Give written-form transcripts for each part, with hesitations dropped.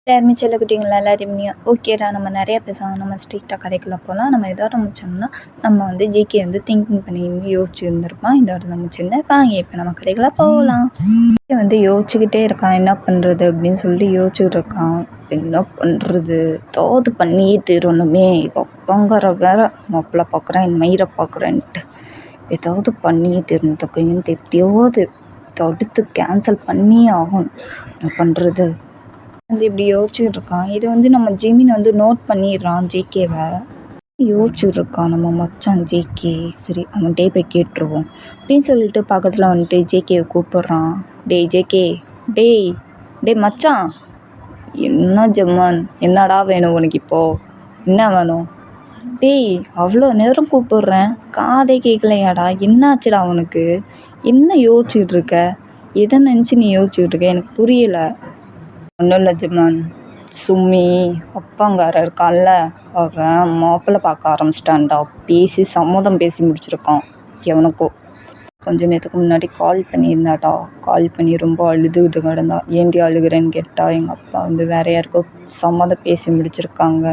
எல்லாருமே செல்லக்குட்டிங்களா எல்லாரையுமே ஓகேடா நம்ம நிறையா பேசலாம். நம்ம ஸ்ட்ரிக்டாக கதைக்குள்ள போகலாம். நம்ம இதோட முடிச்சோம்னா நம்ம வந்து ஜிகே வந்து திங்கிங் பண்ணி யோசிச்சு இருந்திருப்பான். இதோட நம்ம முடிச்சிருந்தேன். வாங்க இப்போ நம்ம கதைக்குள்ள போகலாம். ஜிகே வந்து யோசிச்சுக்கிட்டே இருக்கான், என்ன பண்ணுறது அப்படின்னு சொல்லிட்டு யோசிச்சுக்கிட்டு இருக்கான். என்ன பண்ணுறது, ஏதாவது பண்ணியே தீரணுமே, இப்போ அப்பங்கிற வேற மாப்பிள்ளை பார்க்குறேன், என் மயிரை பார்க்குறேன்ட்டு ஏதாவது பண்ணியே தீரணும். தொக்கையும் எப்படியாவது தடுத்து கேன்சல் பண்ணியே ஆகணும். என்ன பண்ணுறது வந்து இப்படி யோசிச்சுட்டு இருக்கான். இது வந்து நம்ம ஜிமின் வந்து நோட் பண்ணிடுறான் ஜேகேவை. யோசிச்சுட்டு இருக்கான் நம்ம மச்சான் ஜேகே. சரி அவன்கிட்டே போய் கேட்டுருவோம் அப்படின்னு சொல்லிட்டு பக்கத்தில் வந்துட்டு ஜேகேவை கூப்பிட்றான். டேய் ஜேகே, டேய் டேய் மச்சான். என்ன ஜம்மான், என்னடா வேணும் உனக்கு இப்போது, என்ன வேணும்? டேய் அவ்வளோ நேரம் கூப்பிட்றேன், காதே கேட்கலையாடா, என்னாச்சுடா உனக்கு? என்ன யோசிச்சுட்டு இருக்க? எதை நினச்சி நீ யோசிச்சுட்டு இருக்க எனக்கு புரியலை. ஒன்றும் இல்லை ஜிமான், சும்மி அப்பாங்கார இருக்கான்ல, அவன் மாப்பிள்ளை பார்க்க ஆரம்பிச்சிட்டான்டா. பேசி சம்மதம் பேசி முடிச்சிருக்கான். எவனுக்கோ கொஞ்சம் நேரத்துக்கு முன்னாடி கால் பண்ணியிருந்தாடா. கால் பண்ணி ரொம்ப அழுதுகிட்டு கிடந்தா. ஏன்டி அழுகிறேன்னு கேட்டால் எங்கள் அப்பா வந்து வேறு யாருக்கோ சம்மதம் பேசி முடிச்சிருக்காங்க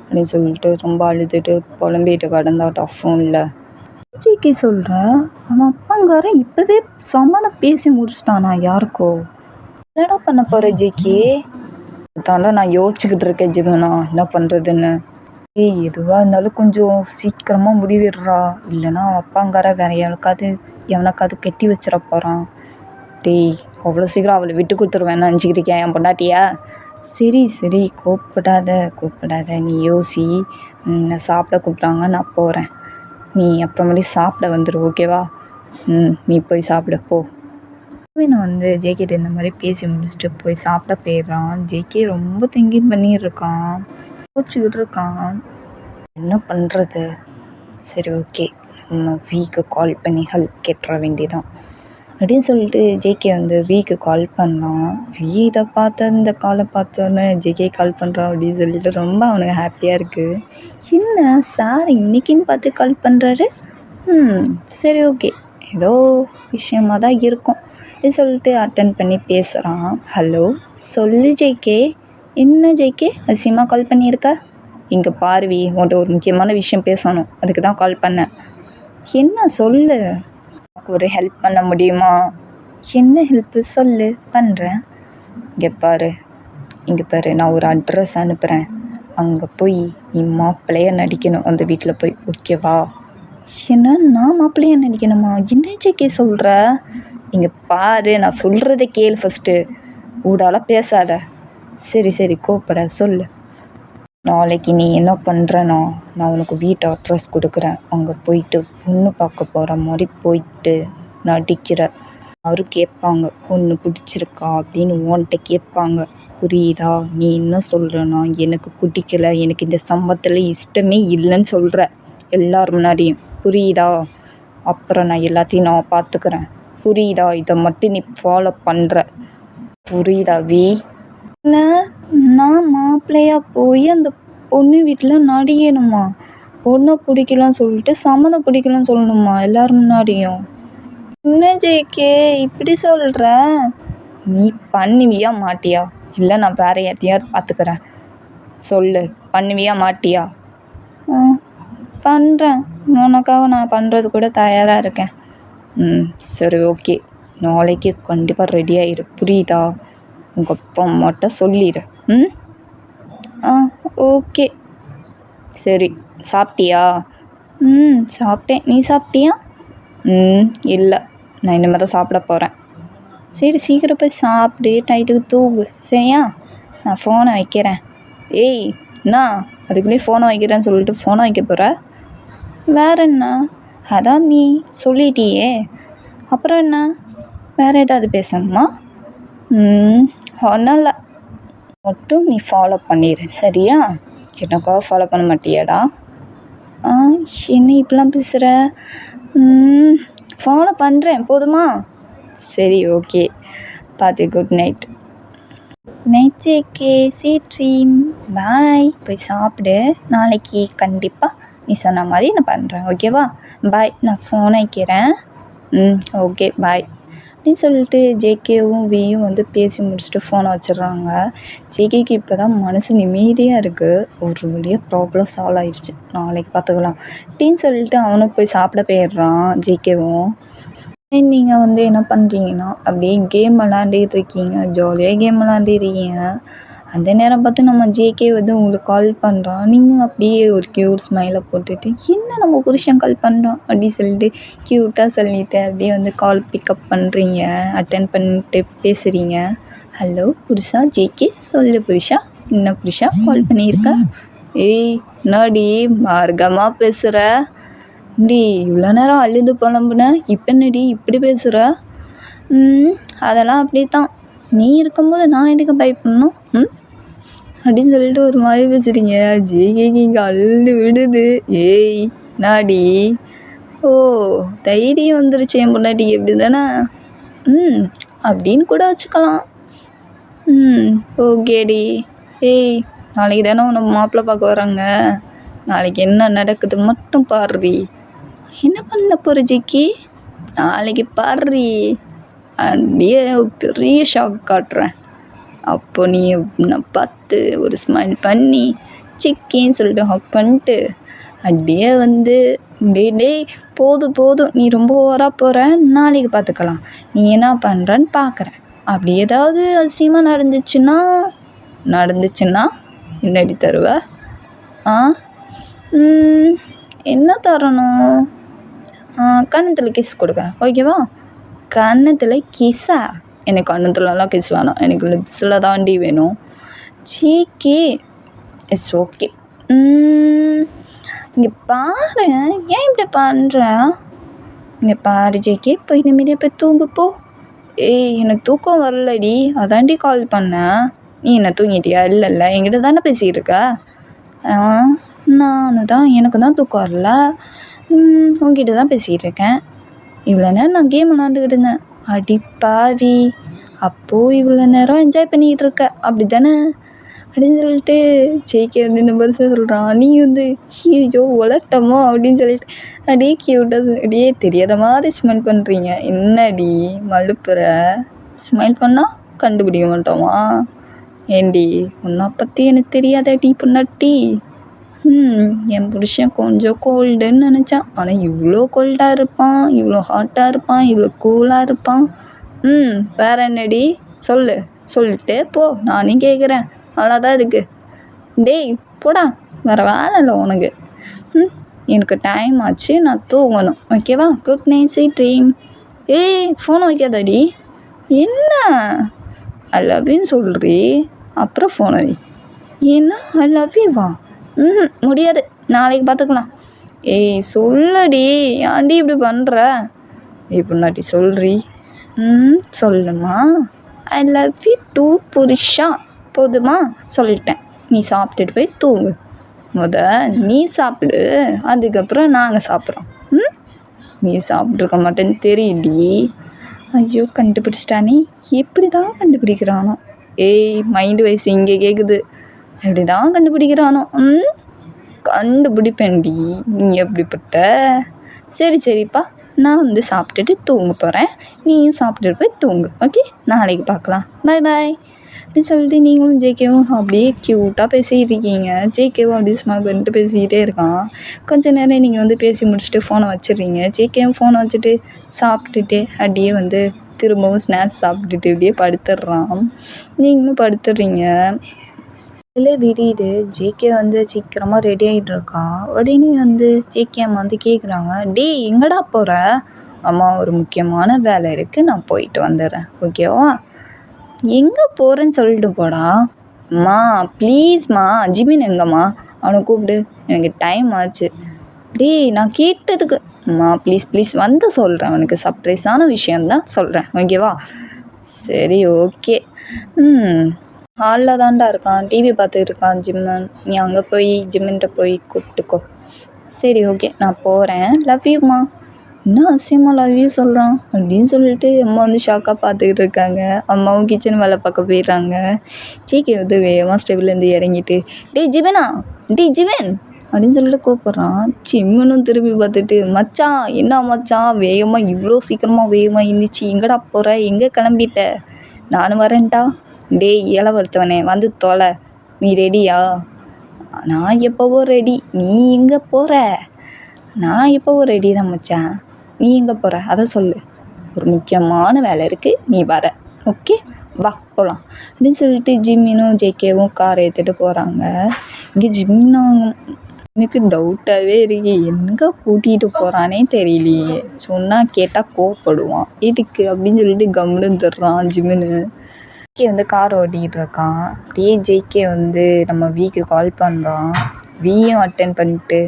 அப்படின்னு சொல்லிட்டு ரொம்ப அழுதுட்டு புலம்பிகிட்டு கிடந்தாட்டா ஃபோனில். ஜிகே சொல்கிற அவன் அப்பாங்காரன் இப்போவே சம்மதம் பேசி முடிச்சிட்டானா யாருக்கோ? என்னடா பண்ண போகிற ஜிகே? தாண்டா நான் யோசிச்சுக்கிட்டு இருக்கேன் ஜிமனா, என்ன பண்ணுறதுன்னு. ஏய் எதுவாக இருந்தாலும் கொஞ்சம் சீக்கிரமாக முடிவிடுறா, இல்லைனா அப்பாங்கார வேற எவனுக்காவது கெட்டி வச்சிட போகிறான். டேய் அவ்வளோ சீக்கிரம் அவளை விட்டு கொடுத்துருவேன்னு நினச்சிக்கிட்டு என் பொண்டாட்டியா? சரி சரி கூப்பிடாத நீ யோசி. சாப்பிட கூப்பிட்டாங்க, நான் போகிறேன். நீ அப்புறமேட்டு சாப்பிட வந்துடு, ஓகேவா? நீ போய் சாப்பிட போ. நான் வந்து ஜேகேட்ட இந்த மாதிரி பேசி முடிச்சுட்டு போய் சாப்பிட போயிடுறான். ஜேகே ரொம்ப திங்கிங் பண்ணியிருக்கான், யோசிச்சுக்கிட்டு இருக்கான் என்ன பண்ணுறது. சரி ஓகே, நம்ம வீக்கு கால் பண்ணி ஹெல்ப் கேட்டுற வேண்டியதான் அப்படின்னு சொல்லிட்டு ஜேகே வந்து வீக்கு கால் பண்ணான். வீ இதை பார்த்த இந்த காலை பார்த்தோன்னே ஜேகே கால் பண்ணுறான் அப்படின்னு சொல்லிட்டு ரொம்ப அவனுக்கு ஹாப்பியாக இருக்குது. என்ன சார் இன்னைக்குன்னு பார்த்து கால் பண்ணுறாரு? சரி ஓகே, ஏதோ விஷயமாக தான் இருக்கும் அப்படின்னு சொல்லிட்டு அட்டன் பண்ணி பேசுகிறான். ஹலோ சொல்லு ஜேகே. என்ன ஜேகே அதிசயமாக கால் பண்ணியிருக்க? இங்கே பார்வி, உன்கிட்ட ஒரு முக்கியமான விஷயம் பேசணும், அதுக்கு தான் கால் பண்ணேன். என்ன சொல்லு. எனக்கு ஒரு ஹெல்ப் பண்ண முடியுமா? என்ன ஹெல்ப்பு சொல்லு, பண்ணுறேன். இங்கே பாரு நான் ஒரு அட்ரஸ் அனுப்புகிறேன், அங்கே போய் நீ மாப்பிள்ளையாக நடிக்கணும் அந்த வீட்டில் போய், ஓகேவா? என்ன நான் மாப்பிள்ளையாக நடிக்கணுமா? என்ன ஜேகே சொல்கிற? இங்கே பாரு, நான் சொல்கிறத கேளு ஃபஸ்ட்டு, ஊடாலாம் பேசாத. சரி கோப்பட சொல்லு. நாளைக்கு நீ என்ன பண்ணுறனா, நான் உனக்கு வீட்டு அட்ரஸ் கொடுக்குறேன், அங்கே போயிட்டு பொண்ணு பார்க்க போகிற மாதிரி போயிட்டு நடிக்கிற. யாரும் கேட்பாங்க பொண்ணு பிடிச்சிருக்கா அப்படின்னு உன்கிட்ட கேட்பாங்க, புரியுதா? நீ என்ன சொல்கிறனா, எனக்கு பிடிக்கல, எனக்கு இந்த சம்பவத்தில் இஷ்டமே இல்லைன்னு சொல்கிற எல்லார் முன்னாடியும், புரியுதா? அப்புறம் நான் எல்லாத்தையும் நான் பார்த்துக்கிறேன், புரியுதா? இதை மட்டும் நீ ஃபாலோ பண்ணுற, புரியுதா வி? என்ன நான் மாப்பிள்ளையாக போய் அந்த பொண்ணு வீட்டில் நடிக்கணுமா? பொண்ணை பிடிக்கலன்னு சொல்லிட்டு சம்மதம் பிடிக்கலன்னு சொல்லணுமா எல்லோரும் முன்னாடியும்? என்ன ஜேகே இப்படி சொல்கிற? நீ பண்ணுவியா மாட்டியா? இல்லை நான் வேற யார்ட்டையாவது பார்த்துக்கிறேன், சொல்லு பண்ணுவியா மாட்டியா? பண்ணுறேன், உனக்காக நான் பண்ணுறது கூட தயாராக இருக்கேன். சரி ஓகே, நாளைக்கு கண்டிப்பாக ரெடி ஆயிரு, புரியுதா? உங்கள் அப்பா அம்மாட்ட சொல்லிடு. ஓகே. சரி சாப்பிட்டியா? சாப்பிட்டேன், நீ சாப்பிட்டியா? இல்லை, நான் இனிமேல் தான் சாப்பிட போகிறேன். சரி சீக்கிரம் போய் சாப்பிடு, டயத்துக்கு தூங்கு, சரியா? நான் ஃபோனை வைக்கிறேன். ஏய் என்ன அதுக்குள்ளேயே ஃபோனை வைக்கிறேன்னு சொல்லிட்டு ஃபோனை வைக்க போகிற? வேற என்ன, அதான் நீ சொல்லிட்டியே, அப்புறம் என்ன, வேறு ஏதாவது பேசணுமா? ஒன்றும் இல்லை, மட்டும் நீ ஃபாலோ பண்ணிடு, சரியா? எனக்காக ஃபாலோ பண்ண மாட்டியாடா? என்ன இப்படிலாம் பேசுகிற? ஃபாலோ பண்ணுறேன், போதுமா? சரி ஓகே, பார்த்து good night. Night JK, sweet dream, bye. போய் சாப்பிடு, நாளைக்கு கண்டிப்பாக நீ சொன்ன மாதிரி நான் பண்ணுறேன், ஓகேவா? பாய், நான் ஃபோன் வைக்கிறேன். Okay bye. அப்படின்னு சொல்லிட்டு ஜேகேவும் வியும் வந்து பேசி முடிச்சுட்டு ஃபோனை வச்சிடுறாங்க. ஜேகேக்கு இப்போ தான் மனசு நிம்மதியாக இருக்குது. ஒரு வழியாக ப்ராப்ளம் சால்வ் ஆயிடுச்சு, நாளைக்கு பார்த்துக்கலாம் அப்படின்னு சொல்லிட்டு அவனும் போய் சாப்பிட போயிடுறான். ஜேகேவும் நீங்கள் வந்து என்ன பண்ணுறீங்கன்னா அப்படியே கேம் விளாண்டுட்டு இருக்கீங்க, ஜாலியாக கேம் விளாண்டுருக்கீங்க. அந்த நேரம் பார்த்து நம்ம ஜேகே வந்து உங்களுக்கு கால் பண்ணுறான். நீங்கள் அப்படியே ஒரு க்யூட் ஸ்மைலை போட்டுட்டு என்ன நம்ம புருஷன் கால் பண்ணுறான் அப்படி சொல்லிட்டு க்யூட்டாக சொல்லிட்டு அப்படியே வந்து கால் பிக்கப் பண்ணுறீங்க, அட்டன் பண்ணிட்டு பேசுகிறீங்க. ஹலோ புருஷா ஜேகே, சொல்லு புருஷா, என்ன புருஷா கால் பண்ணியிருக்க? ஏய் என்னடி மார்க்கமாக பேசுகிற? டி இவ்வளோ நேரம் அழுது புலம்புன, இப்போ என்னடி இப்படி பேசுகிற? அதெல்லாம் அப்படி தான், நீ இருக்கும்போது நான் எதுக்கு பயப்படணும் அப்படின்னு சொல்லிட்டு ஒரு மாதிரி பேசுகிறீங்க. ஜேகேக்கு இங்கே அள்ளு விடுது. ஏய் நாடி, ஓ தைரியம் வந்துருச்சு என் பொண்டாட்டிக்கு, எப்படி தானே? அப்படின்னு கூட வச்சுக்கலாம். ஓகேடி. ஏய் நாளைக்கு தானே உன்னை மாப்பிள்ளை பார்க்க வராங்க, நாளைக்கு என்ன நடக்குது மட்டும் பாருடி. என்ன பண்ண போகிற ஜேகே? நாளைக்கு பாருடி, அப்படியே பெரிய ஷாக் காட்டுறேன். அப்போ நீ என்னை பார்த்து ஒரு ஸ்மைல் பண்ணி சிக்கின்னு சொல்லிட்டு ஹக் பண்ணிட்டு அப்படியே வந்து டே போதும் போதும், நீ ரொம்ப ஓவராக போகிற, நாளைக்கு பார்த்துக்கலாம், நீ என்ன பண்ணுறன்னு பார்க்குறேன். அப்படி ஏதாவது அதிசயமாக நடந்துச்சுன்னா என்னடி தருவ? என்ன தரணும்? கன்னத்தில் கிஸ் கொடுக்குறேன், ஓகேவா? கன்னத்தில் கிஸ்ஸா? எனக்கு கன்னத்துலலாம் கிஸ் வேணாம், எனக்கு லிப்ஸில் தாண்டி வேணும். JK it's okay. இங்கே பாரு, ஏன் இப்படி பண்ணுற? இங்கே பாரு ஜேகே, போய் நிம்மதியாக போய் தூங்குப்போ. ஏய் எனக்கு தூக்கம் வரலடி, அதாண்டி கால் பண்ணேன். நீ என்ன தூங்கிட்டியா? இல்லைல்ல, என்கிட்ட தானே பேசிகிட்டு இருக்க. நானும் தான், எனக்கு தான் தூக்கம் வரல, உங்ககிட்ட தான் பேசிகிட்டு இருக்கேன். இவ்வளோ நேரம் நான் கேம் விளாண்டுக்கிட்டு இருந்தேன். அடி பாவி, அப்போது இவ்வளோ நேரம் என்ஜாய் பண்ணிக்கிட்டு இருக்க அப்படி தானே அப்படின்னு சொல்லிட்டு ஜேகே வந்து இந்த மாதிரி சொல்கிறான். நீ வந்து ஐயோ உலட்டமோ அப்படின்னு சொல்லிட்டு அப்படியே க்யூட்டாக அப்படியே தெரியாத மாதிரி ஸ்மைல் பண்ணுறீங்க. என்னடி மழுப்புற? ஸ்மைல் பண்ணால் கண்டுபிடிக்க மாட்டோமா? ஏண்டி உன்னை பற்றி எனக்கு தெரியாதாடி பொண்ணாட்டி? என் புருஷன் கொஞ்சம் கோல்டுன்னு நினச்சேன், ஆனால் இவ்வளோ கோல்டாக இருப்பான், இவ்வளோ ஹாட்டாக இருப்பான், இவ்வளோ கூலாக இருப்பான். வேற என்னடி சொல்லிட்டு போ, நானே கேட்குறேன், அவ்வளோதான் இருக்குது. டேய் போடா, வேறு வேலை இல்லை உனக்கு. எனக்கு டைம் ஆச்சு, நான் தூங்கணும், ஓகேவா? Good night, sweet dream. ஏய் ஃபோனை வைக்காதடி. என்ன ஐ லவ் யூன்னு சொல்கிறீ, அப்புறம் ஃபோனை வை. என்ன ஐ லவ் யூ வா? முடியாது, நாளைக்கு பார்த்துக்கலாம். ஏய் சொல்லுடி, ஏன்டி இப்படி பண்ணுற? பொண்ணாட்டி சொல்றி. சொல்லுமா? ஐ லவ் யூ டூ புருஷா. போதுமா? சொல்லிட்டேன். நீ சாப்பிட்டுட்டு போய் தூங்கு. நீ சாப்பிடு, அதுக்கப்புறம் நாங்கள் சாப்பிட்றோம். நீ சாப்பிட்ருக்க மாட்டேன்னு தெரியுடி. ஐயோ கண்டுபிடிச்சிட்டானே, எப்படி தான் கண்டுபிடிக்கிறானோ? ஏய் மைண்டு வயசு இங்கே கேட்குது, எப்படி தான் கண்டுபிடிக்கிறானோ? கண்டுபிடிப்பேன்டி, நீ எப்படிப்பட்ட? சரிப்பா, நான் வந்து சாப்பிட்டுட்டு தூங்க போகிறேன், நீயும் சாப்பிட்டுட்டு போய் தூங்கு, ஓகே? நாளைக்கு பார்க்கலாம், பாய் பாய் அப்படின்னு சொல்லிட்டு நீங்களும் ஜேகேவும் அப்படியே க்யூட்டாக பேசிகிட்டு இருக்கீங்க. ஜேகேவும் அப்படியே ஸ்மைல் பண்ணிட்டு பேசிக்கிட்டே இருக்கான். கொஞ்சம் நேரம் நீங்கள் வந்து பேசி முடிச்சுட்டு ஃபோனை வச்சிடுறீங்க. ஜேகேவும் ஃபோனை வச்சுட்டு சாப்பிட்டுட்டு அப்படியே வந்து திரும்பவும் ஸ்நாக்ஸ் சாப்பிட்டுட்டு இப்படியே படுத்துடுறான். நீங்களும் படுத்துடுறீங்க. இல்லை விடியுது. ஜேகே வந்து சீக்கிரமாக ரெடி ஆகிட்டு இருக்கா. உடனே வந்து ஜேகே அம்மா வந்து கேட்குறாங்க, டேய் எங்கடா போகிற? அம்மா ஒரு முக்கியமான வேலை இருக்குது, நான் போயிட்டு வந்துடுறேன், ஓகேவா? எங்கே போகிறேன்னு சொல்லிட்டு போடா. அம்மா ப்ளீஸ்மா, ஜிமின் எங்கம்மா? அவனை கூப்பிடு, எனக்கு டைம் ஆச்சு. டேய் நான் கேட்டதுக்கு அம்மா ப்ளீஸ் வந்து சொல்கிறேன், அவனுக்கு சர்ப்ரைஸான விஷயந்தான் சொல்கிறேன், ஓகேவா? சரி ஓகே. ஹாலில் தான்டா இருக்கான், டிவி பார்த்துட்டு இருக்கான் ஜிம்மன். நீ அங்கே போய் ஜிம்மின்ட்ட போய் கூப்பிட்டுக்கோ. சரி ஓகே, நான் போகிறேன். லவ் யூம்மா. என்ன அவசியமாக லவ் யூ சொல்கிறான் அப்படின்னு சொல்லிட்டு அம்மா வந்து ஷாக்காக பார்த்துக்கிட்டு இருக்காங்க. அம்மாவும் கிச்சன் வேலை பார்க்க போயிடுறாங்க. ஜேகே வந்து வேகமாக ஸ்டெப்லேருந்து இறங்கிட்டு, டேய் ஜிவன், அப்படின்னு சொல்லிட்டு கூப்பிட்றான். சிம்முனும் திரும்பி பார்த்துட்டு, மச்சான் என்ன மச்சான் வேகமாக இவ்வளோ சீக்கிரமாக வேகமாக இருந்துச்சு, எங்கடா போகிற, எங்கே கிளம்பிட்ட? நானும் வரேன்டா. டேய் இளவடுத்தவனே வந்து தொலை, நீ ரெடியா? நான் எப்போவோ ரெடி, நீ எங்கே போகிற? நான் எப்போவோ ரெடி தான் மச்சான், நீ எங்கே போகிற அதை சொல்லு. ஒரு முக்கியமான வேலை இருக்குது, நீ வர, ஓகே வா போகலாம் அப்படின்னு சொல்லிட்டு ஜிம்மினும் ஜேகேவும் காரை எடுத்துகிட்டு போகிறாங்க. இங்கே ஜிம்மினும் எனக்கு டவுட்டாகவே இருக்கு, எங்கே கூட்டிகிட்டு போகிறானே தெரியலையே. சொன்னால் கேட்டால் கோவப்படுவான், எதுக்கு அப்படின்னு சொல்லிட்டு கம்முன்னு தர்றான் ஜிம்மினு. ஜேகே வந்து கார் ஓட்டிகிட்டு இருக்கான். அப்படியே ஜேகே வந்து நம்ம விக்கு கால் பண்ணுறான். வியும் அட்டென்ட் பண்ணிட்டு,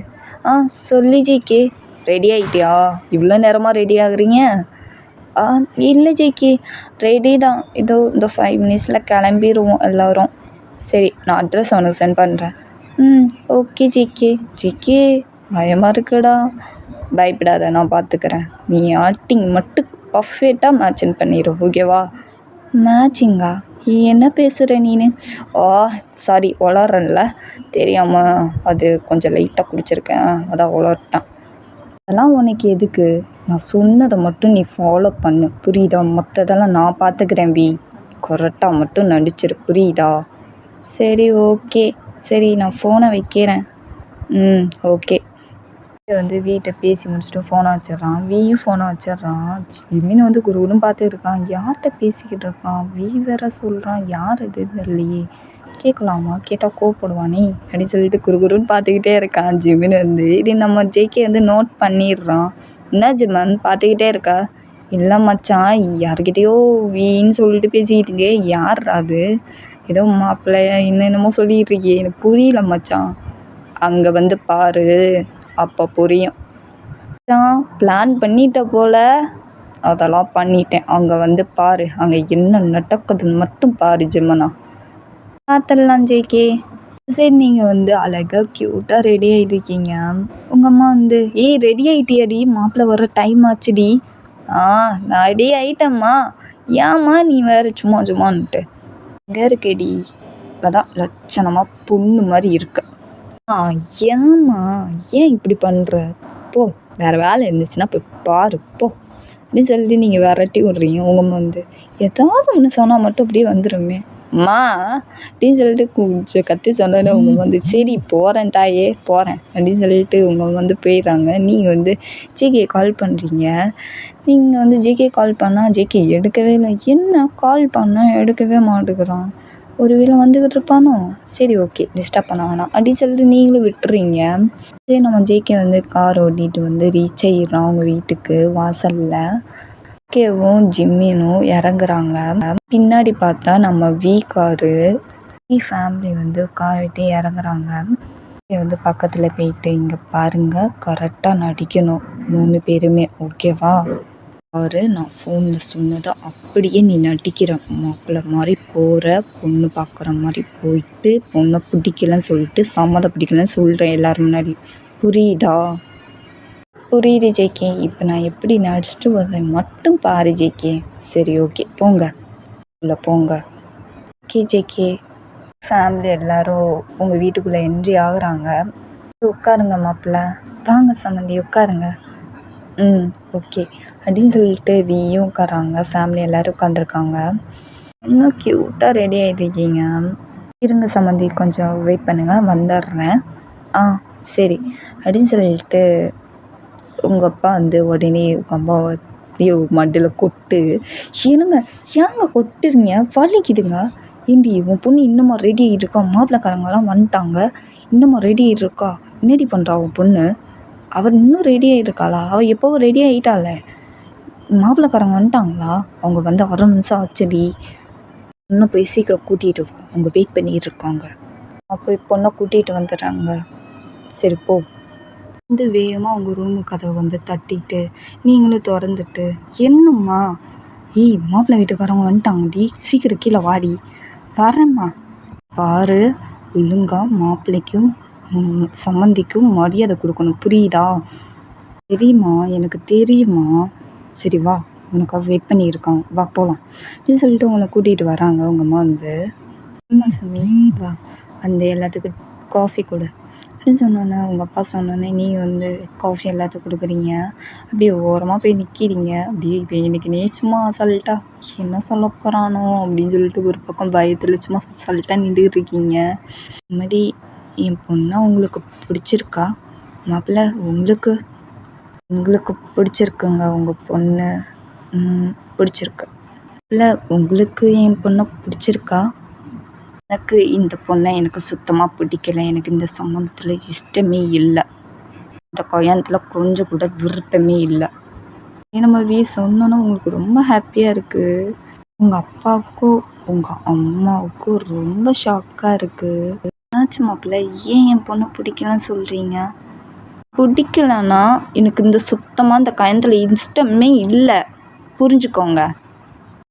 சொல்லி ஜேகே ரெடி ஆகிட்டியா? இவ்வளோ நேரமாக ரெடி ஆகுறீங்க? இல்லை ஜேகே ரெடி தான், இதோ இந்த 5 மினிட்ஸில் கிளம்பிடுவோம் எல்லோரும். சரி நான் அட்ரஸ் உனக்கு சென்ட் பண்ணுறேன். Okay JK. ஜேகே பயமாக இருக்குடா. பயப்படாத, நான் பார்த்துக்கிறேன். நீ ஆக்டிங் மட்டும் பர்ஃபெக்டாக மேட்சிங் பண்ணிடு, ஓகேவா? மேட்சிங்கா? என்ன பேசுகிற நீனு? சாரி உளறல, தெரியாமல் அது கொஞ்சம் லைட்டாக குடிச்சிருக்கேன், அதான் உளர்ட்டேன். அதெல்லாம் உனக்கு எதுக்கு? நான் சொன்னதை மட்டும் நீ ஃபாலோ பண்ணு, புரியுதா? மற்றதெல்லாம் நான் பார்த்துக்கிறேன். கரெக்டாக மட்டும் நடிச்சிரு, புரியுதா? சரி ஓகே. சரி நான் ஃபோனை வைக்கிறேன். ஓகே. வந்து வீட்டை பேசி முடிச்சுட்டு ஃபோனை வச்சிட்றான். வியும் ஃபோனை வச்சிட்றான். ஜிமின் வந்து குருன்னு பார்த்து இருக்கான். யார்கிட்ட பேசிக்கிட்டு இருக்கான்? வி வேற சொல்கிறான், யார் இது தெரியலையே, கேட்கலாமா? கேட்டால் கோவப்படுவானே அப்படின்னு சொல்லிட்டு குருன்னு பார்த்துக்கிட்டே இருக்கான் ஜிமின் வந்து. இது நம்ம ஜேகே வந்து நோட் பண்ணிடுறான். என்ன ஜிமன் பார்த்துக்கிட்டே இருக்கா? இல்லை மச்சான், யார்கிட்டயோ வீன்னு சொல்லிட்டு பேசிக்கிட்டு யார் அது? ஏதோ மாப்பிள்ளை என்னென்னமோ சொல்லிகிட்டு இருக்கே, எனக்கு புரியல மச்சான். அங்கே வந்து பாரு, அப்போ புரியும். பிளான் பண்ணிட்ட போல. அதெல்லாம் பண்ணிட்டேன், அங்கே வந்து பாரு, அங்கே என்ன நடக்குதுன்னு மட்டும் பாரு ஜிம்மனா. பார்த்துடலாம் ஜேகே. சரி நீங்கள் வந்து அழகாக க்யூட்டாக ரெடி ஆகிட்ருக்கீங்க. உங்கள் அம்மா வந்து ரெடி ஆகிட்டியாடி, மாப்பிள்ளை வர டைம் ஆச்சுடி. நான் ரெடி ஆகிட்டேம்மா. ஏம்மா நீ வேறு சும்மா சும்மான்ட்டு. எங்கே இருக்கேடி? இப்போ தான் லட்சணமாக பொண்ணு மாதிரி இருக்க. ஏம்மா ஏன் இப்படி பண்ணுற? போ, வேறு வேலை இருந்துச்சுன்னா போய் பாரு போ அப்படின்னு சொல்லிட்டு நீங்கள் விரட்டி விட்றீங்க. உங்கள் அம்மா வந்து ஏதாவது ஒன்று சொன்னால் மட்டும் அப்படியே வந்துடுமே அம்மா அப்படின்னு சொல்லிட்டு கொஞ்சம் கத்தி சொன்னோன்னே உங்கள் வந்து சரி போகிறேன் தாயே போகிறேன் அப்படின்னு சொல்லிட்டு உங்கள் வந்து போயிடுறாங்க. நீங்கள் வந்து ஜேகே கால் பண்ணுறீங்க. நீங்கள் வந்து ஜேகே கால் பண்ணால் ஜேகே எடுக்கவே இல்லை. என்ன கால் பண்ணால் எடுக்கவே மாட்டேங்கிறான், ஒருவேளை வந்துக்கிட்டு இருப்பானோ? சரி ஓகே டிஸ்டர்ப் பண்ண வேணாம் அப்படின்னு சொல்லிட்டு நீங்களும் விட்டுறீங்க. சரி நம்ம ஜேகே வந்து கார் ஓட்டிகிட்டு வந்து ரீச் ஆகிடுறான் அவங்க வீட்டுக்கு வாசலில். ஜேகேவும் ஜிம்மினும் இறங்குறாங்க. பின்னாடி பார்த்தா நம்ம வி காரு. வி ஃபேமிலி வந்து கார் விட்டு இறங்குறாங்க. வந்து பக்கத்தில் போயிட்டு இங்கே பாருங்கள், கரெக்டாக நடிக்கணும் 3 பேருமே, ஓகேவா? நான் ஃபோனில் சொன்னதை அப்படியே நீ நடிக்கிற, மாப்பிள்ளை மாதிரி போகிற, பொண்ணு பார்க்குற மாதிரி போயிட்டு பொண்ணை பிடிக்கலன்னு சொல்லிட்டு சம்மதம் பிடிக்கலன்னு சொல்கிறேன் எல்லோரும் முன்னாடி, புரியுதா? புரியுது ஜேகே. இப்போ நான் எப்படி நடிச்சிட்டு வர்றேன் மட்டும் பாரு ஜேகே. சரி ஓகே போங்க, உள்ள போங்க. Okay JK. ஃபேமிலி எல்லோரும் உங்கள் வீட்டுக்குள்ளே என்ட்ரி ஆகுறாங்க. உட்காருங்க மாப்பிள்ளை, வாங்க சம்மந்தி உட்காருங்க. ஓகே அப்படின்னு சொல்லிட்டு வியும் உட்காராங்க. ஃபேமிலி எல்லோரும் உட்காந்துருக்காங்க. இன்னும் க்யூட்டாக ரெடி ஆகிட்ருக்கீங்க. இருங்க சம்மந்தி கொஞ்சம் வெயிட் பண்ணுங்கள், வந்துடுறேன். சரி அப்படின்னு சொல்லிட்டு உங்கள் அப்பா வந்து உடனே உங்கள் அம்மாவை மடியில் கொட்டு. ஏனுங்க ஏங்க கொட்டுறீங்க, வலிக்குதுங்க. ஏண்டி உன் பொண்ணு இன்னுமா ரெடி ஆகிட்டு மாப்பிள்ளைக்காரங்களாம் வந்துட்டாங்க, இன்னுமா ரெடி ஆகிட்டு என்னடி பண்ணுறா உன் பொண்ணு? அவள் இன்னும் ரெடி ஆகிருக்காளா? அவள் எப்போவும் ரெடி ஆகிட்டாள. மாப்பிள்ளைக்காரங்க வந்துட்டாங்களா? அவங்க வந்து 1/2 நிமிஷம் ஆச்சுடி. இன்னும் போய் சீக்கிரம் கூட்டிகிட்டு அவங்க வெயிட் பண்ணிகிட்டு இருக்காங்க. போய் பொண்ணை கூட்டிகிட்டு வந்துடுறாங்க. சரி போ. வந்து வேகமாக அவங்க ரூமு கதவை வந்து தட்டிட்டு நீங்களும் திறந்துட்டு, என்னம்மா? மாப்பிள்ளை வீட்டுக்காரவங்க வந்துட்டாங்கடி, சீக்கிரம் கீழே வாடி. வரேம்மா. பாரு, ஒழுங்காக மாப்பிள்ளைக்கும் சம்மந்திக்கும் மரியாதை கொடுக்கணும், புரியுதா? தெரியுமா, எனக்கு தெரியுமா. சரி வா, உனக்காக வெயிட் பண்ணியிருக்காங்க, வா போகலாம் அப்படின்னு சொல்லிட்டு உங்களை கூட்டிகிட்டு வராங்க. உங்கள் அம்மா வந்து சுமி வா, அந்த எல்லாத்துக்கும் காஃபி கொடு அப்படின்னு சொன்னோன்னே உங்கள் அப்பா சொன்னோன்னே நீங்கள் வந்து காஃபி எல்லாத்துக்கும் கொடுக்குறீங்க. அப்படியே ஓரமாக போய் நிற்கிறீங்க. அப்படியே இவன் எனக்கு சும்மா அசால்ட்டா என்ன சொல்ல போகிறானோ அப்படின்னு சொல்லிட்டு ஒரு பக்கம் பயத்தில் சும்மா அசால்ட்டாக நின்றுட்டு இருக்கீங்க. இந்த மாதிரி என் பொண்ணை உங்களுக்கு பிடிச்சிருக்கா மாப்பிள்ளை? உங்களுக்கு பிடிச்சிருக்குங்க உங்கள் பொண்ணு? பிடிச்சிருக்கு. இல்லை உங்களுக்கு என் பொண்ணை பிடிச்சிருக்கா? எனக்கு இந்த பொண்ணை எனக்கு சுத்தமாக பிடிக்கல. எனக்கு இந்த சம்மந்தத்தில் இஷ்டமே இல்லை. இந்த கல்யாணத்தில் கொஞ்சம் கூட விருப்பமே இல்லை. நம்ம சொன்னோன்னா உங்களுக்கு ரொம்ப ஹாப்பியாக இருக்குது. உங்கள் அப்பாவுக்கும் உங்கள் அம்மாவுக்கும் ரொம்ப ஷாக்காக இருக்குது. என்னாச்சு மாப்பிள்ளை, ஏன் என் பொண்ணை பிடிக்கலன்னு சொல்கிறீங்க? பிடிக்கலன்னா எனக்கு இந்த சுத்தமாக இந்த கல்யாணத்தில் இஷ்டமே இல்லை, புரிஞ்சுக்கோங்க.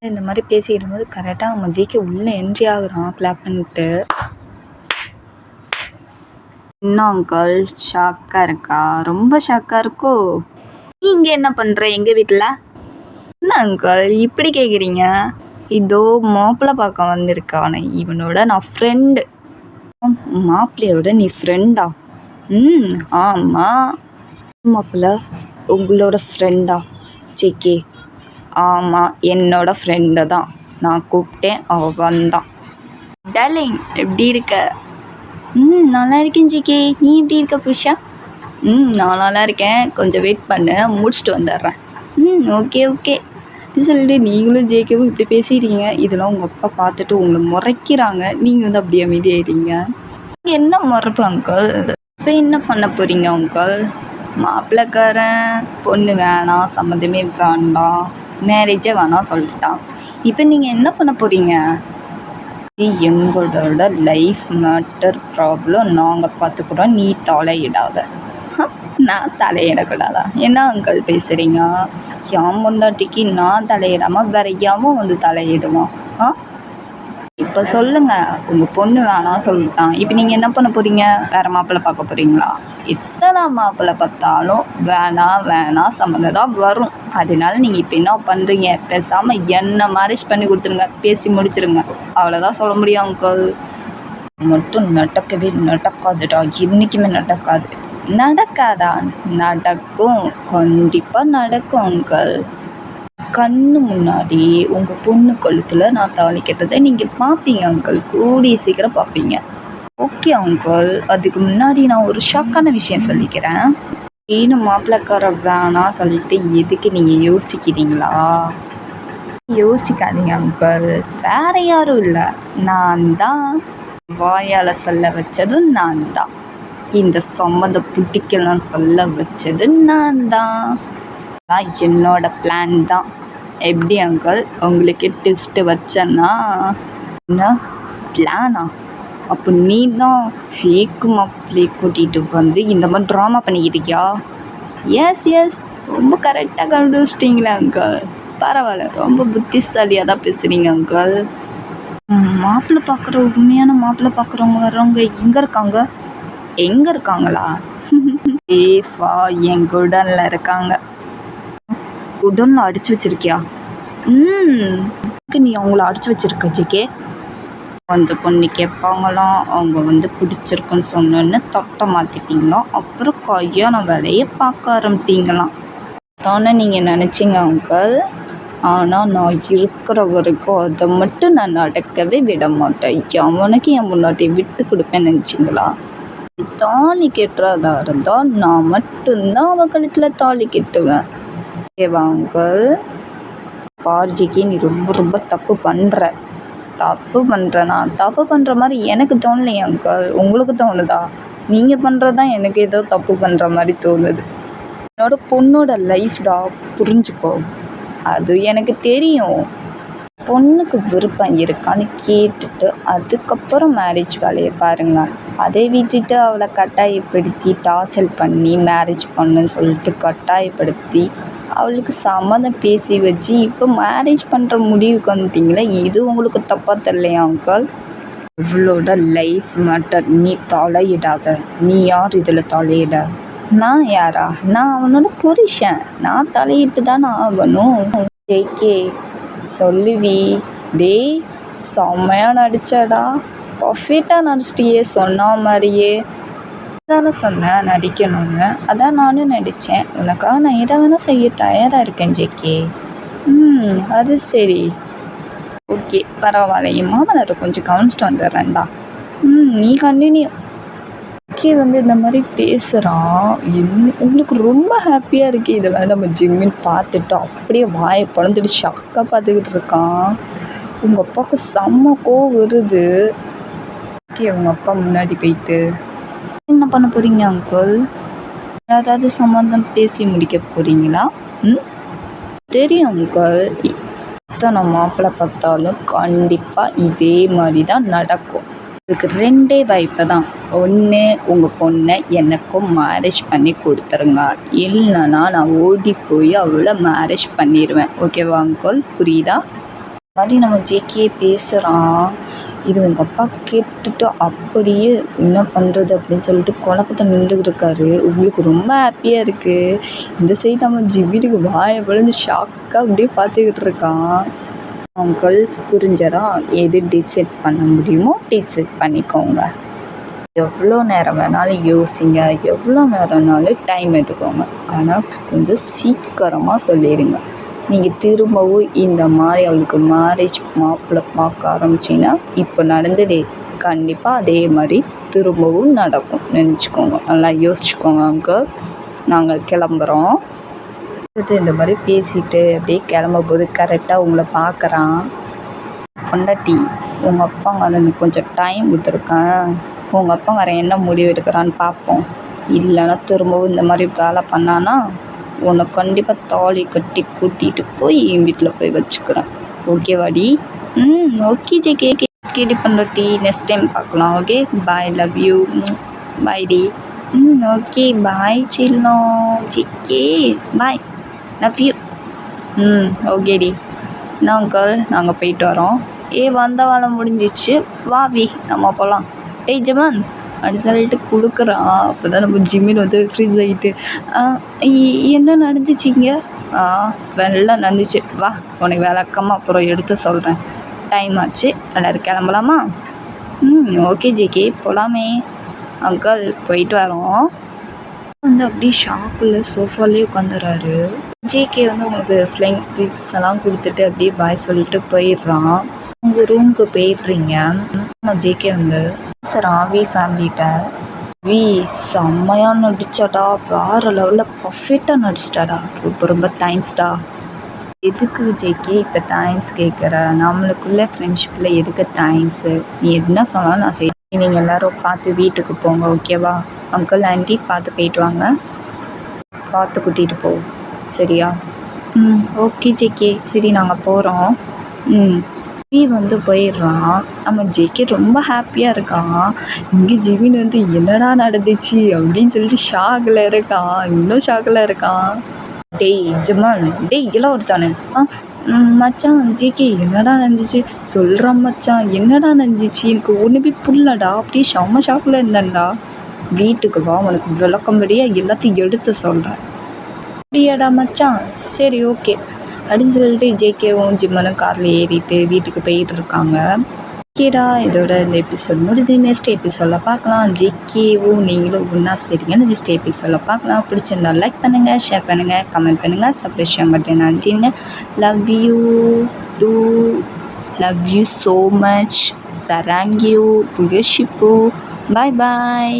இந்த மாதிரி பேசிடும்போது கரெக்டாக நம்ம ஜேகே உள்ளே என்ட்ரி ஆகுறான் கிளாப் பண்ணிட்டு. இன்னும் அங்கிள் ஷாக்காக இருக்கா? ரொம்ப ஷாக்காக இருக்கோ? நீங்கள் என்ன பண்ணுற எங்கள் வீட்டில்? என்ன அங்கிள் இப்படி கேட்குறீங்க? இதோ மாப்பிள்ளை பார்க்க வந்திருக்கானே, இவனோட நான் ஃப்ரெண்டு. மாப்பிள்ளையோட நீ ஃப்ரெண்டா? ஆமாம். மாப்பிள்ளை உங்களோட ஃப்ரெண்டா ஜேகே? ஆமாம், என்னோட ஃப்ரெண்டு தான். நான் கூப்பிட்டேன், அவள் வந்தான். டார்லிங் எப்படி இருக்க? நல்லா இருக்கேன் ஜேகே. நீ எப்படி இருக்க புஷா? நான் நல்லா இருக்கேன். கொஞ்சம் வெயிட் பண்ணு, முடிச்சுட்டு வந்துடுறேன். ஓகே சொல்லிட்டு நீங்களும் ஜேகேவும் இப்படி பேசிடுறீங்க. இதெல்லாம் உங்கள் அப்பா பார்த்துட்டு உங்களை முறைக்கிறாங்க. நீங்கள் வந்து அப்படியே அமைதியாயிடுறீங்க. என்ன முறைப்பு அங்கிள்? இப்போ என்ன பண்ண போகிறீங்க அங்கிள்? மாப்பிள்ளைக்காரன் பொண்ணு வேணாம், சம்மந்தமே வேண்டாம், மேரேஜே வேணாம் சொல்லிட்டான். இப்போ நீங்கள் என்ன பண்ண போகிறீங்க? எங்களோட லைஃப் மேட்டர் ப்ராப்ளம் நாங்கள் பார்த்துக்குறோம், நீ தலையிடாத. நான் தலையிடக்கூடாதா? என்ன அங்கிள் பேசுகிறீங்க? என் முன்னாடிக்கு நான் தலையிடாமல் வேற எவன் வந்து தலையிடுவான்? இப்போ சொல்லுங்கள், உங்கள் பொண்ணு வேணாம் சொல்லிட்டான். இப்போ நீங்கள் என்ன பண்ண போகிறீங்க? வேறு மாப்பிள்ளை பார்க்க போகிறீங்களா? எத்தனை மாப்பிள்ளை பார்த்தாலும் வேணாம் சம்மந்தம் தான் வரும். அதனால நீங்கள் இப்போ என்ன பண்ணுறீங்க? பேசாமல் என்ன மேரேஜ் பண்ணி கொடுத்துருங்க, பேசி முடிச்சிருங்க. அவ்வளோதான் சொல்ல முடியும் அங்கிள். மட்டும் நடக்கவே நடக்காதுடா, என்றைக்குமே நடக்காது. நடக்காதா? நடக்கும், கண்டிப்பாக நடக்கும் அங்கிள். கண்ணு முன்னாடி உங்கள் பொண்ணு கழுத்தில் நான் தாலி கட்டுறதை நீங்கள் பார்ப்பீங்க அங்கிள். கூடிய சீக்கிரம் பார்ப்பீங்க. ஓகே அங்கிள், அதுக்கு முன்னாடி நான் ஒரு ஷாக்கான விஷயம் சொல்லிக்கிறேன். ஏனும் மாப்பிள்ளைக்கார வேணாம் சொல்லிட்டு எதுக்கு நீங்கள் யோசிக்கிறீங்களா? யோசிக்காதீங்க அங்கிள். வேற யாரும் இல்லை, நான் தான். வாயால் சொல்ல வச்சதும் நான் தான். இந்த சம்மந்தம் பிடிக்கலன்னு சொல்ல வச்சது நான் தான். என்னோட பிளான் தான். எப்படி அங்கிள், உங்களுக்கு ட்விஸ்ட்டு வச்சேன்னா? என்ன பிளானா? அப்போ நீ தான் ஃபேக்கு மாப்பிள்ளை கூட்டிகிட்டு வந்து இந்த மாதிரி ட்ராமா பண்ணிக்கிட்டியா? எஸ், ரொம்ப கரெக்டாக கண்டுபிடிச்சிட்டிங்களே அங்கிள். பரவாயில்ல, ரொம்ப புத்திசாலியாக தான் பேசுகிறீங்க அங்கிள். மாப்பிள்ளை பார்க்குற உண்மையான மாப்பிள்ளை பார்க்குறவங்க வர்றவங்க எங்கே இருக்காங்களா? ஏஃபா என் குடனில் இருக்காங்க. குடனில் அடித்து வச்சிருக்கியா? நீ அவங்கள அடித்து வச்சிருக்க ஜேகே? அந்த பொண்ணு கேட்பாங்களாம், அவங்க வந்து பிடிச்சிருக்குன்னு சொன்னோன்னு தட்டை மாற்றிட்டீங்களாம். அப்புறம் கல்யாண வேலையை பார்க்க ஆரம்பிட்டீங்களாம் தானே நீங்கள் நினச்சிங்க அங்கிள். ஆனால் நான் இருக்கிற வரைக்கும் அதை மட்டும் நான் நடக்கவே விட மாட்டேன். அவனுக்கு என் முன்னாடி விட்டு கொடுப்பேன்னு நினச்சிங்களா? தாலி கட்டுறதா இருந்தால் நான் மட்டும்தான் அவன் கழுத்தில் தாலி கட்டுவேன். ஓகேவா அங்கிள்? பார்ஜிக்கு நீ ரொம்ப தப்பு பண்ணுற. நான் தப்பு பண்ணுற மாதிரி எனக்கு தோணலையே அங்கிள். உங்களுக்கு தோணுதா? நீங்கள் பண்ணுறது தான் எனக்கு ஏதோ தப்பு பண்ணுற மாதிரி தோணுது. என்னோட பொண்ணோட லைஃப்டா, புரிஞ்சுக்கோ. அது எனக்கு தெரியும். பொண்ணுக்கு விருப்பம் இருக்கான்னு கேட்டுட்டு அதுக்கப்புறம் மேரேஜ் வேலையை பாருங்கள். அதை விட்டுட்டு அவளை கட்டாயப்படுத்தி டார்ச்சர் பண்ணி மேரேஜ் பண்ணுன்னு சொல்லிட்டு கட்டாயப்படுத்தி அவளுக்கு சம்மதம் பேசி வச்சு இப்போ மேரேஜ் பண்ணுற முடிவுக்கு வந்துட்டிங்களே, இது உங்களுக்கு தப்பாக தெரியலையா அங்கிள்? இவளோட லைஃப் மேட்டர் நீ தலையிடாத. நீ யார் இதில் தலையிட? நான் யாரா? நான் அவனோட புருஷன். நான் தலையிட்டு தானே ஆகணும். ஜேகே சொல்லுவி. டேய் செம்மையாக நடிச்சடா, பர்ஃபெக்டாக நடிச்சிட்டியே சொன்ன மாதிரியே. தானே சொன்னேன் நடிக்கணும்னு. அதான் நானும் நடித்தேன். உனக்காக நான் எதை வேணால் செய்ய தயாராக இருக்கேன் ஜேகே. அது சரி. ஓகே பரவாயில்ல. என் மாமனாரை கொஞ்சம் கவனிச்சிட்டு வந்துடுறேன்டா. நீ கண்டினியூ. ஓகே இந்த மாதிரி பேசுகிறான். உங்களுக்கு ரொம்ப ஹாப்பியாக இருக்குது. இதெல்லாம் நம்ம ஜிம்மின்னு பார்த்துட்டு அப்படியே வாயை பொழந்துட்டு ஷாக்காக பார்த்துக்கிட்டு இருக்கான். உங்கள் அப்பாவுக்கு செம்ம கோவம் வருது. ஓகே உங்கள் அப்பா முன்னாடி போயிட்டு என்ன பண்ண போகிறீங்க அங்கிள்? ஏதாவது சம்மந்தம் பேசி முடிக்க போகிறீங்களா? தெரியும் அங்கிள். எத்தனை மாப்பிள்ளை பார்த்தாலும் கண்டிப்பாக இதே மாதிரி தான் நடக்கும். இதுக்கு 2 வாய்ப்பு தான். ஒன்று உங்கள் பொண்ணை எனக்கும் மேரேஜ் பண்ணி கொடுத்துருங்க, இல்லைன்னா நான் ஓடி போய் அவளை மேரேஜ் பண்ணிடுவேன். ஓகேவா அங்கிள்? புரியுதா? மாதிரி நம்ம ஜேகே பேசுகிறான். இது உங்கள் அப்பா கேட்டுட்டு அப்படியே என்ன பண்ணுறது அப்படின்னு சொல்லிட்டு குழப்பத்தை நின்றுக்கிட்டு இருக்காரு. உங்களுக்கு ரொம்ப ஹாப்பியாக இருக்குது. இந்த சைடு நம்ம ஜிம்மினுக்கு வாயை விழுந்து ஷாக்காக அப்படியே பார்த்துக்கிட்டு இருக்கான். அங்கிள் புரிஞ்சதா? எது டிசைட் பண்ண முடியுமோ டிசைட் பண்ணிக்கோங்க. எவ்வளோ நேரம் வேணாலும் யோசிங்க, எவ்வளோ நேரம்னாலும் டைம் எடுத்துக்கோங்க. ஆனால் கொஞ்சம் சீக்கிரமாக சொல்லிடுங்க. நீங்கள் திரும்பவும் இந்த மாதிரி அவளுக்கு மேரேஜ் மாப்பிள்ளை பார்க்க ஆரம்பிச்சிங்கன்னா இப்போ நடந்ததே கண்டிப்பாக அதே மாதிரி திரும்பவும் நடக்கும் நினச்சிக்கோங்க. நல்லா யோசிச்சுக்கோங்க அங்கிள். நாங்கள் கிளம்புறோம். இந்த மாதிரி பேசிட்டு அப்படியே கிளம்பும்போது கரெக்டாக உங்களை பார்க்குறான். பொண்டாட்டி உங்கள் அப்பாங்காரனுக்கு கொஞ்சம் டைம் கொடுத்துருக்கேன். உங்கள் அப்பாங்காரன் என்ன முடிவு எடுக்கிறான்னு பார்ப்போம். இல்லைன்னா திரும்பவும் இந்த மாதிரி வேலை பண்ணான்னா உன்னை கண்டிப்பாக தாலி கட்டி கூட்டிகிட்டு போய் என் வீட்டில் போய் வச்சுக்கிறேன். ஓகேவாடி? Okay JK. கேடி பொண்டாட்டி நெக்ஸ்ட் டைம் பார்க்கலாம். Okay bye, love you. Bye டி. ஓகே பாய் சில்லம். JK bye, love you. ஓகேடி. அங்கிள் நாங்கள் போயிட்டு வரோம். வந்த வேலை முடிஞ்சிச்சு, வாவி நம்ம போகலாம். ஜமான் அப்படி சொல்லிட்டு கொடுக்குறான். அப்போ தான் நம்ம ஜிம்மின் ஃப்ரீஸ் ஆகிட்டு என்ன நடந்துச்சிங்க? வெள்ளம் நடந்துச்சு. வா உனக்கு விளக்கமாக அப்புறம் எடுத்து சொல்கிறேன். டைம் ஆச்சு, எல்லோரும் கிளம்பலாமா? ஓகே ஜேகே போகலாமே. அங்கிள் போயிட்டு வரோம். அப்படியே ஷாப்பில் சோஃபாலேயே உட்காந்துறாரு. ஜேகே உங்களுக்கு ஃப்ளைங் கிக்ஸ் எல்லாம் கொடுத்துட்டு அப்படியே பாய் சொல்லிட்டு போயிடுறான். உங்கள் ரூமுக்கு போயிடுறீங்க. ஜேகே பேசுகிறான் வி ஃபேமிலிகிட்ட. வி செம்மையாக நடிச்சாடா, வேறு லெவலில் பர்ஃபெக்டாக நடிச்சிட்டாடா, ரொம்ப ரொம்ப தேங்க்ஸ்டா. எதுக்கு ஜேகே இப்போ தேங்க்ஸ் கேட்குற? நம்மளுக்குள்ளே ஃப்ரெண்ட்ஷிப்பில் எதுக்கு தேங்க்ஸு? நீ என்ன சொன்னாலும் நான் செய்ய. நீங்கள் எல்லோரும் பார்த்து வீட்டுக்கு போங்க. ஓகேவா? அங்கிள் ஆண்டி பார்த்து போயிட்டு வாங்க. பார்த்து கூட்டிகிட்டு போ சரியா? Okay JK. சரி நாங்கள் போகிறோம். வி போயிடுறான். நம்ம ஜேகே ரொம்ப ஹாப்பியாக இருக்கான். இங்கே ஜிமின் என்னடா நடந்துச்சு அப்படின்னு சொல்லிட்டு ஷாக்கில் இருக்கான். இன்னும் ஷாக்கில் இருக்கான். டேய் ஜமான், டேய் எல்லாம் ஒருத்தானே. மச்சான் ஜேகே என்னடா நஞ்சிச்சு சொல்கிறான் மச்சான். என்னடா நஞ்சிச்சு? எனக்கு ஒன்றுமே புரியலடா. அப்படியே செம்ம ஷாக்கில் இருந்தேன்டா. வீட்டுக்கு வா, உனக்கு விளக்கம்படியாக எல்லாத்தையும் எடுத்து சொல்கிறேன். அப்படியாடா மச்சான்? சரி ஓகே அப்படின்னு சொல்லிட்டு ஜேகேவும் ஜிம்மனும் காரில் ஏறிட்டு வீட்டுக்கு போயிட்டு இருக்காங்க. ஓகேடா, இதோட இந்த எபிசோட் முடிஞ்சு நெக்ஸ்ட் எபிசோடில் பார்க்கலாம். ஜேகேவும் நீங்களும் ஒன்றா சரிங்க. நெக்ஸ்ட் எபிசோடில் பார்க்கலாம். பிடிச்சிருந்தா லைக் பண்ணுங்கள், ஷேர் பண்ணுங்கள், கமெண்ட் பண்ணுங்கள், சப்ஸ்கிரைப் பட்டன் அழுத்திடுங்க. Love you too. Love you so much. சராங்கியூ புகஷிப்பு. பாய் பாய்.